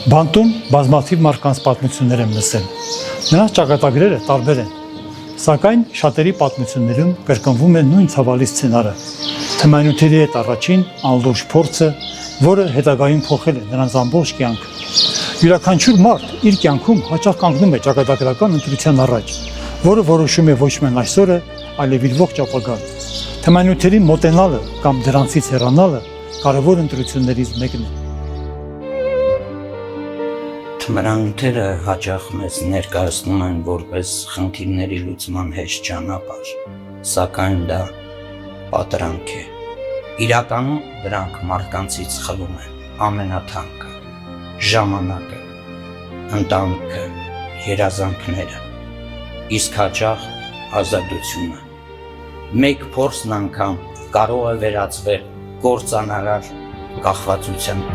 Բանտում բազմաթիվ մարդկանց պատմություններ եմ լսել։ Նրանց ճակատագրերը տարբեր են, սակայն շատերի պատմություններում կրկնվում է նույն ցավալի սցենարը։ Թմրանյութերի հետ առաջին անլուրջ փորձը, որը հետագայում փոխել է նրանց ամբողջ կյանքը։ Յուրաքանչյուր մարդ իր կյանքում հաճախ կանգնում է ճակատագրական ընտրության առաջ, որը որոշում է ոչ միայն այսօրը, այլև իր ողջ ապագան։ Թմրանյութերի մոտենալը կամ դրանցից հեռանալը կարևոր ընտրություններից մեկն է։ Թմրանյութերը հաճախ մեզ ներկայացնում են որպես խնդիրների լուծման հեշտ ճանապարհ, սակայն դա պատրանք է։ Իրականում դրանք մարդկանցից խլում են ամենաթանկը, ժամանակը, ընտանիքը, երազանքները, իսկ հաճախ ազատությունը։ Մեկ փորձն անգամ կարող է վերածվել կործանարար կախվածության։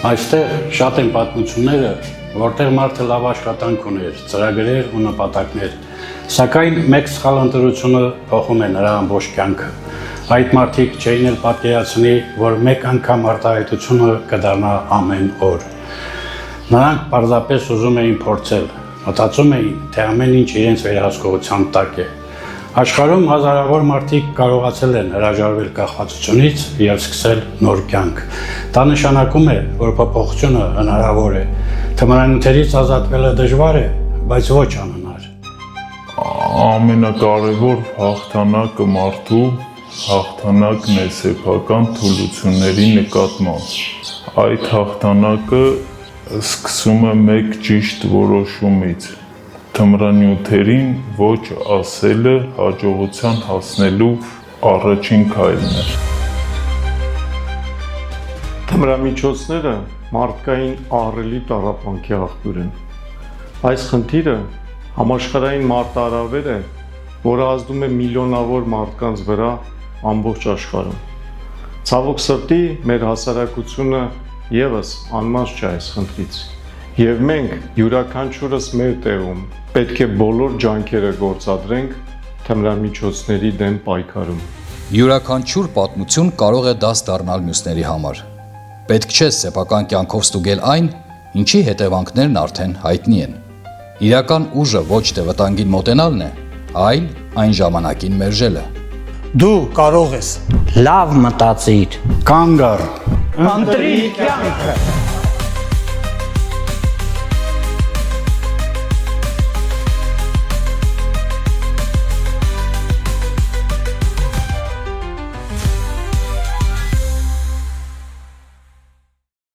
Այստեղ շատ են պատմությունները, որտեղ մարդը լավ աշխատանք ուներ, ծրագրեր ու նպատակներ, սակայն մեկ սխալ ընտրությունը փոխում է նրա ամբողջ կյանքը։ Այդ մարդիկ չէին էլ պատկերացնի, որ մեկ անգամ արտահայտությունը կդառնա ամեն օր։ Նրանք պարզապես ուզում էին փորձել, մտածում էին, թե ամեն ինչ իրենց վերահսկողության տակ է։ Աշխարհում հազարավոր մարդիկ կարողացել են հրաժարվել կախվածությունից և սկսել նոր կյանք։ Դա նշանակում է, որ փոփոխությունը հնարավոր է։ Թմրանյութերից ազատվելը դժվար է, բայց ոչ անհնար։ Ամենակարևոր հաղթանակը մարդու հաղթանակն է սեփական թուլությունների նկատմամբ։ Այդ հաղթանակը սկսում է մեկ ճիշտ որոշումից։ Թմրանյութերին ոչ ասելը հաջողության հասնելու առաջին քայլն է։ Թմրամիջոցները մարդկային ահռելի տառապանքի աղբյուր են։ Այս խնդիրը համաշխարհային մարտահրավեր է, որը ազդում է միլիոնավոր մարդկանց վրա ամբողջ աշխարհում։ Ցավոք սրտի, մեր հասարակությունը եւս անմաս չէ այս խնդրից։ Եվ մենք յուրաքանչյուրս մեր տեղում պետք է բոլոր ջանքերը գործադրենք թմրամիջոցների դեմ պայքարում։ Յուրաքանչյուր պատմություն կարող է դաս դառնալ մյուսների համար։ Պետք չէ սեփական կյանքով ստուգել այն, ինչի հետևանքներն արդեն հայտնի են։ Իրական ուժը ոչ թե վտանգին մոտենալն է, այլ այն ժամանակին մերժելը։ Դու կարող ես։ Լավ մտածիր, Կանգ առ։ Ընտրի կյանքը։